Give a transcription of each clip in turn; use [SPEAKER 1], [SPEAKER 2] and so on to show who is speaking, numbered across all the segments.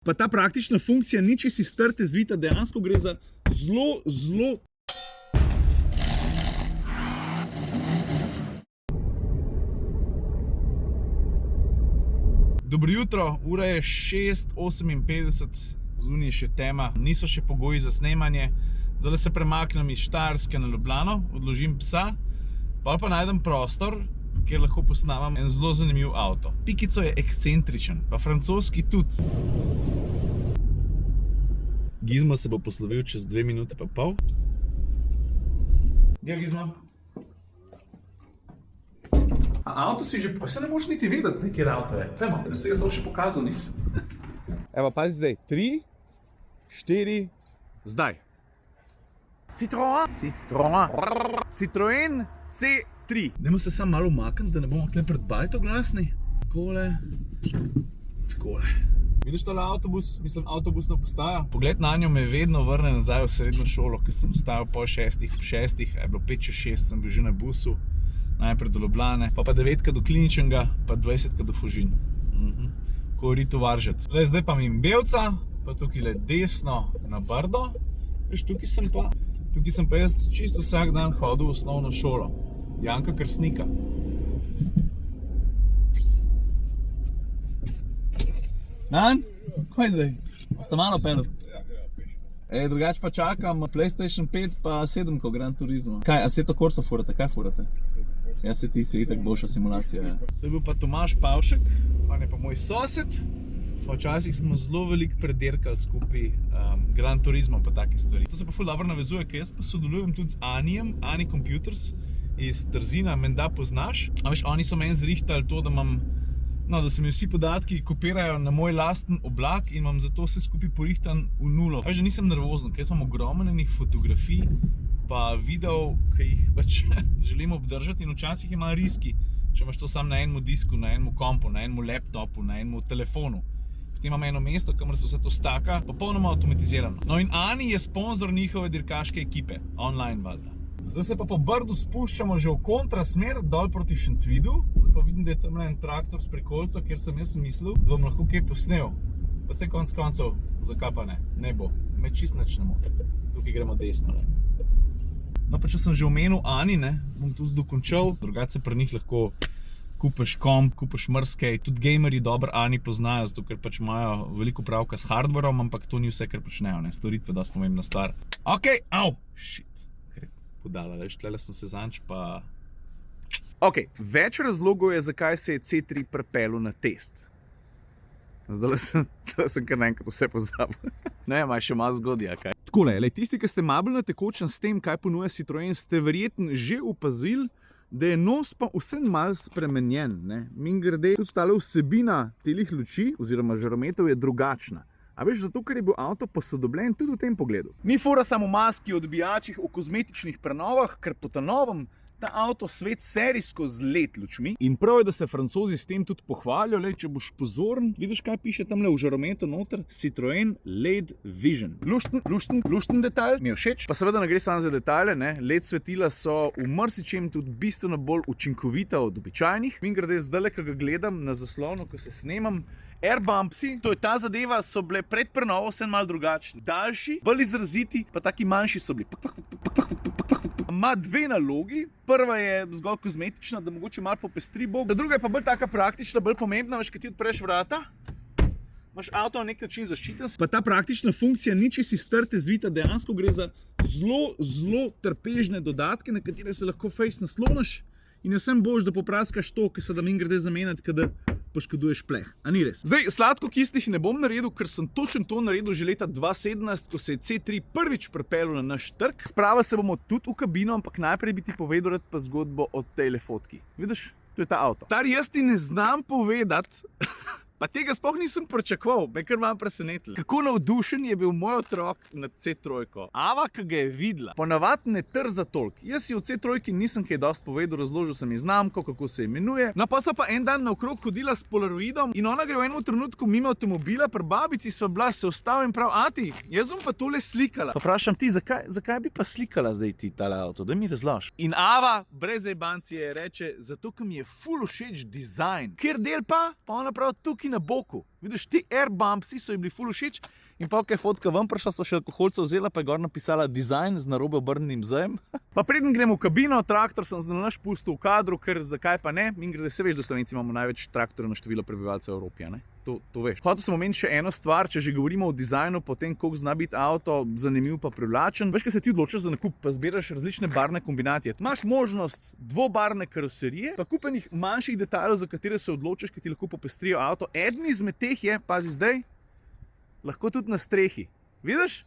[SPEAKER 1] Pa ta praktična funkcija ni čisto strte zvita, dejansko gre za zelo. Dobro jutro, ura je 6:58, zunaj je še tema, niso še pogoji za snemanje. Zdaj se premaknem iz Štajerske na Ljubljano, odložim psa, pa najdem prostor, kjer lahko posnamam en zelo zanimiv avto. Pikico je ekscentričen, pa francoski tudi. Gizmo se bo poslovil čez 2 minute pa pol. Gdje je Gizmo? A avto si že, pa se ne moraš niti vedeti, kjer avto je. Pejmo, da se ga to še pokazal nisem. Evo, pazi zdaj, 3, 4, zdaj. Citroen C3. Dajmo se samo malo umakniti, da ne bomo tukaj pred bajto glasni. Takole. Vidiš tole avtobus, mislim avtobusna postaja? Pogled na njo me vedno vrne nazaj v srednjo šolo, ker sem ostajal po 6, je bilo 5-6, sem bil že na busu. Najprej do Ljubljane, pa 9 do Kliničnega, pa 20 do Fužin. Ko ritu varžet. Zdaj pa mim Belca, pa tukaj le desno na Brdo. Veš, tukaj sem pa jaz čisto vsak dan hodil v osnovno šolo. Janka Krsnika. Nan? Kaj zdaj? Ste malo pedal? Drugač pa čakam PlayStation 5 pa 7 ko Gran Turismo. Kaj, Assetto Corsa furate? Kaj furate? Ja, se ti si itak boljša simulacija. Ja. To je bil pa Tomaž Pavšek, on je pa moj sosed. Včasih smo zelo veliko predirkali skupaj Gran Turismo pa take stvari. To se pa ful dobro navezuje, ker jaz pa sodelujem tudi z Anijem, Ani Computers iz Trzina, menda poznaš. A veš, oni so meni zrihtali to, da imam, no, da se mi vsi podatki kopirajo na moj lasten oblak in imam zato vse skupaj porihtan v nulo. Veš, da nisem nervozen, ker jaz imam ogromno enih fotografij pa videov, ki jih pač želim obdržati in včasih je malo riski, če imaš to samo na enem disku, na enem kompu, na enem laptopu, na enem telefonu. Potem imam eno mesto, kamor se vse to staka, popolnoma avtomatizirano. No in Ani je sponzor njihove dirkaške ekipe, online valjda. Zdaj se pa po Brdu spuščamo že v kontrasmer, dol proti Šentvidu. Zdaj pa vidim, da je tam en traktor s prikolico, kjer sem jaz mislil, da bom lahko kaj posnel. Pa se konec koncev, zakaj pa ne bo, me čist nič ne moti. Tukaj gremo desno. No pa če sem že omenil Ani, bom tudi dokončal, drugače se pri njih lahko kupiš komp, kupiš mrskej, tudi gamerji dobro Ani poznajo, zato ker pač imajo veliko pravka s hardwareom, ampak to ni vse, kar počnejo, storitve, da smo pomembna stvar. Ok, shit, ker je podala, veš, tlele sem se zanč pa... Ok, več razlogov je, zakaj se je C3 pripeljal na test. Zdaj sem kar naenkrat vse pozabil. Ne, ima še malo zgodja, kaj? Takole, tisti, ki ste malo na tekočem s tem, kaj ponuja Citroen, ste verjetno že opazili, da je nos pa vsem malo spremenjen. Mimogrede, tudi tale vsebina telih luči oziroma žarometov je drugačna. A veš, zato ker je bil avto posodobljen tudi v tem pogledu. Ni fora samo v maski, odbijačih, v kozmetičnih prenovah, ker po ta novem ta avto svet serijsko z LED lučmi. In prav je, da se Francozi s tem tudi pohvalijo, če boš pozoren, vidiš, kaj piše tamle v žarometu noter? Citroen LED Vision. Lušten detalj, mi je všeč. Pa seveda ne gre samo za detajle, LED svetila so v marsičem tudi bistveno bolj učinkovita od običajnih. Mimogrede, zdajle, ko ga gledam na zaslonu, ko se snemam, airbumpsi, to je ta zadeva, so bile pred prenovo vse malo drugačni. Daljši, bolj izraziti, pa taki manjši so bili. Ima 2 nalogi. Prva je zgolj kozmetična, da mogoče malo popestri bog. Druga je pa bolj taka praktična, bolj pomembna, veš, kad ti odpreš vrata, imaš avto na nek način zaščiten. Pa ta praktična funkcija ni čisto strte zvita, dejansko gre za zelo trpežne dodatke, na katere se lahko fejst nasloniš in je vsem boljš, da popraskaš to, ki se da mimogrede zamenjati, kada poškoduješ pleh. A ni res? Zdaj, sladkokisnih ne bom naredil, ker sem točno to naredil že leta 2017, ko se je C3 prvič pripeljal na naš trg. Spravili se bomo tudi v kabino, ampak najprej bi ti povedal pa zgodbo o tejle fotki. Vidiš, to je ta avto. Tar jaz ti ne znam povedati, pa tega sploh nisem pričakoval, me kar vam presenetilo. Kako navdušen je bil moj otrok nad C3. Ava, ki ga je videla, ponavadi ne trza toliko. Jaz si o C3 nisem kaj dosti povedal, razložil sem ji znamko, kako se imenuje. No pa so pa en dan naokrog hodila s polaroidom in ona gre v enem trenutku mimo avtomobila, pri babici sva bila, se ustavil in prav, ati, jaz bom pa tole slikala. Pa vprašam ti, zakaj bi pa slikala zdaj ti tale avto, da mi razložiš? In Ava, brez jebancije, reče, zato ker mi je ful všeč dizajn. Kjer del pa ona prav tukaj na boku. Vidiš, ti airbumpsi so ji bili ful všeč in pa kaj fotka ven prišla, sva še alkoholca vzela, pa je gor napisala dizajn z narobe obrnjenim z-em. Pa preden gremo v kabino, traktor sem zdaj pustil v kadru, ker zakaj pa ne, in grede se veš, da Slovenci imamo največ traktorjev na število prebivalcev v Evropi, ne? To veš. Hotel sem omeniti še eno stvar, če že govorimo o dizajnu, potem koliko zna biti avto zanimiv pa privlačen. Veš, kaj se ti odločiš za nakup, pa zbiraš različne barvne kombinacije. Imaš možnost dvobarvne karoserije, pa kupenih manjših detajlov, za katere se odločiš, ki ti lahko popestrijo avto. Eden izmed teh je, pazi zdaj, lahko tudi na strehi. Vidiš?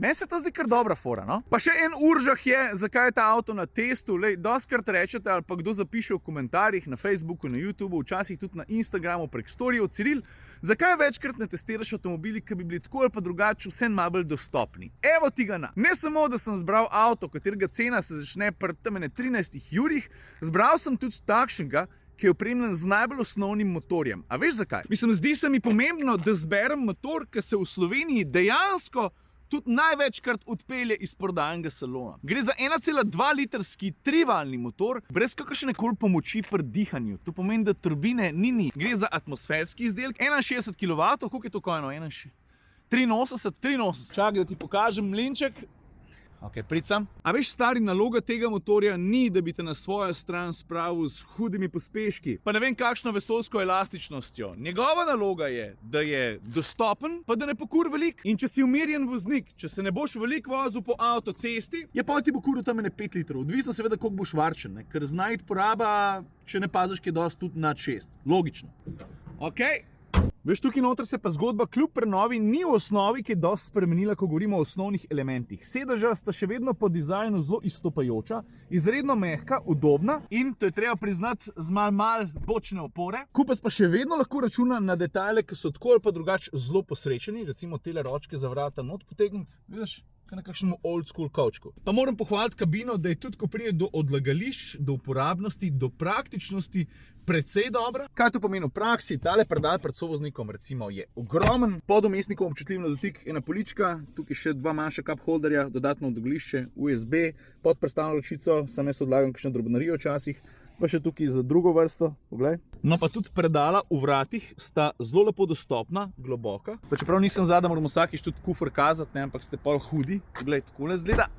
[SPEAKER 1] Meni se to zdi kar dobra fora, no? Pa še en uržah je, zakaj je ta avto na testu. Lej, dostkrat rečete, ali pa kdo zapiše v komentarjih na Facebooku, na YouTubeu, včasih tudi na Instagramu prek storijev, Ciril, zakaj večkrat ne testiraš avtomobili, ki bi bili tako ali pa drugače vsem malo bolj dostopni. Evo ti ga na. Ne samo, da sem zbral avto, katerega cena se začne pri tam 13 jurih, zbral sem tudi takšnega, ki je opremljen z najbolj osnovnim motorjem. A veš zakaj? Mislim, zdi se mi pomembno, da zberem motor, ki se v Sloveniji dejansko tudi največkrat odpelje iz prodajnega salona. Gre za 1,2 litrski trivaljni motor, brez kakršnekoli pomoči pri dihanju. To pomeni, da turbine ni. Gre za atmosferski izdelek, 61 kW, koliko je to kojno? 83. Čakaj, da ti pokažem mlinček. Ok, pricam. A veš, stari, naloga tega motorja ni, da bi te na svojo stran spravil z hudimi pospeški, pa ne vem kakšno vesoljsko elastičnostjo. Njegova naloga je, da je dostopen, pa da ne pokur velik. In če si umirjen voznik, če se ne boš veliko vozil po avtocesti, je pa ti bo kuril tam 5 litrov. Odvisno seveda, koliko boš varčen, ne? Ker zna iti poraba, če ne paziš, ki je dosti tudi nad 6. Logično. Ok. Veš, tukaj noter se pa zgodba kljub prenovi ni v osnovi, ki je dosti spremenila, ko govorimo o osnovnih elementih. Sedeža sta še vedno po dizajnu zelo izstopajoča, izredno mehka, udobna in, to je treba priznati, z malo bočne opore. Kupec pa še vedno lahko računa na detajle, ki so tako ali pa drugače zelo posrečeni, recimo tele ročke za vrata not potegniti, vidiš? Na kakšnemu old school kavčku. Pa moram pohvaliti kabino, da je tudi, ko pride do odlagališč, do uporabnosti, do praktičnosti, precej dobra. Kaj to pomeni v praksi? Tale predal pred sovoznikom recimo je ogromen, pod vmesnikom občutljiv na dotik, ena polička, tukaj še dva manjša cup holderja, dodatno odlagališče, USB, pod prestavno ročico, sam jaz odlagam kakšno drobnarijo včasih, pa še tukaj za drugo vrsto, poglej. No pa tudi predala v vratih sta zelo lepo dostopna, globoka. Pa čeprav nisem zadaj, moram vsakič tudi kufer kazati, ne, ampak ste pol hudi. Poglej, takole zgleda.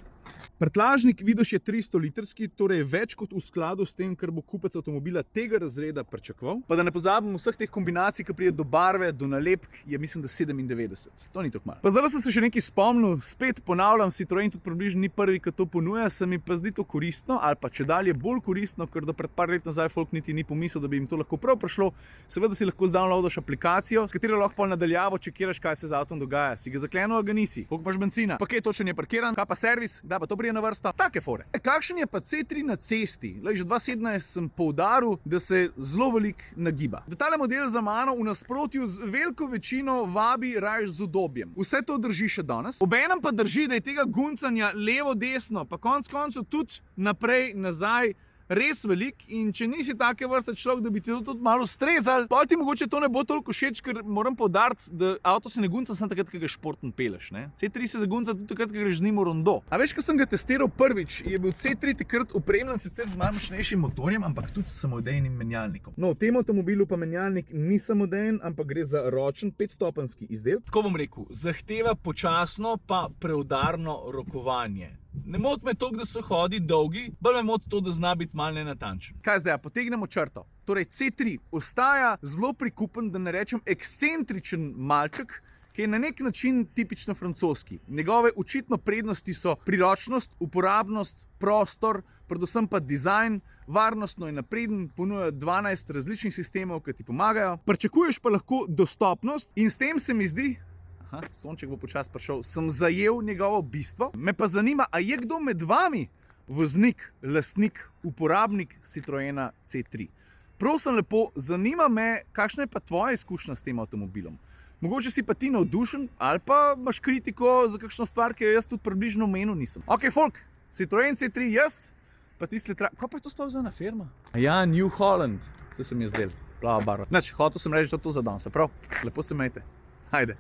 [SPEAKER 1] Prtljažnik, vidiš, je 300 litrski, torej več kot v skladu s tem, kar bo kupec avtomobila tega razreda pričakoval. Pa da ne pozabim vseh teh kombinacij, ki pride do barve, do nalepk, je mislim, da 97. To ni tako malo. Pa zdaj sem se še nekaj spomnil, spet ponavljam, Citroen tudi približno ni prvi, ki to ponuja, se mi pa zdi to koristno, ali pa če dalje bolj koristno, ker do pred par let nazaj folk niti ni pomislil, da bi jim to lahko prav prišlo. Seveda si lahko downloadaš aplikacijo, s katero lahko nadaljavo čekiraš, kaj se z avtom dogaja. Si ga zaklenil, ga nisi. Koliko imaš bencina? Pa kje točen je parkiran? Kaj pa servis? Kdaj pa to pride na vrsto? Take fore. Kakšen je pa C3 na cesti? Lej, že 2017 sem poudaril, da se zelo veliko nagiba. Da tale model za mano v nasprotju z veliko večino vabi rajš z udobjem. Vse to drži še danes. Obenem pa drži, da je tega guncanja levo, desno, pa konec koncev tudi naprej, nazaj, res velik, in če nisi take vrste človek, da bi ti to tudi malo ustrezal, pa ti mogoče to ne bo toliko všeč, ker moram poudariti, da avto se ne gunca samo takrat, ko ga športno peleš, ne? C3 se zagunca tudi takrat, ko greš z njim v rondo. A veš, ko sem ga testiral prvič, je bil C3 takrat opremljen sicer z malo močnejšim motorjem, ampak tudi s samodejnim menjalnikom. No, v tem avtomobilu pa menjalnik ni samodejen, ampak gre za ročen 5-stopenjski izdelek. Tako bom rekel, zahteva počasno pa preudarno rokovanje. Ne moti me toliko, da so hodi dolgi, bolj me moti to, da zna biti malo nenatančen. Kaj zdaj, potegnemo črto. Torej C3 ostaja zelo prikupen, da ne rečem ekscentričen malček, ki je na nek način tipično francoski. Njegove očitno prednosti so priročnost, uporabnost, prostor, predvsem pa dizajn, varnostno je napreden, ponuja 12 različnih sistemov, ki ti pomagajo. Pričakuješ pa lahko dostopnost in s tem se mi zdi, sonček bo počasi prišel, sem zajel njegovo bistvo. Me pa zanima, a je kdo med vami voznik, lastnik, uporabnik Citroena C3? Prosim lepo, zanima me, kakšna je pa tvoja izkušnja s tem avtomobilom. Mogoče si pa ti navdušen ali pa imaš kritiko za kakšno stvar, ki jo jaz tudi približno omenil nisem. Ok, folk, Citroen C3 jaz, pa tisti Kaj pa je to sploh za ena firma? Ja, New Holland, to se mi je zdelo, plava barva. Znači, hotel sem reči, da to za danes, prav? Lepo se imejte. Hajde.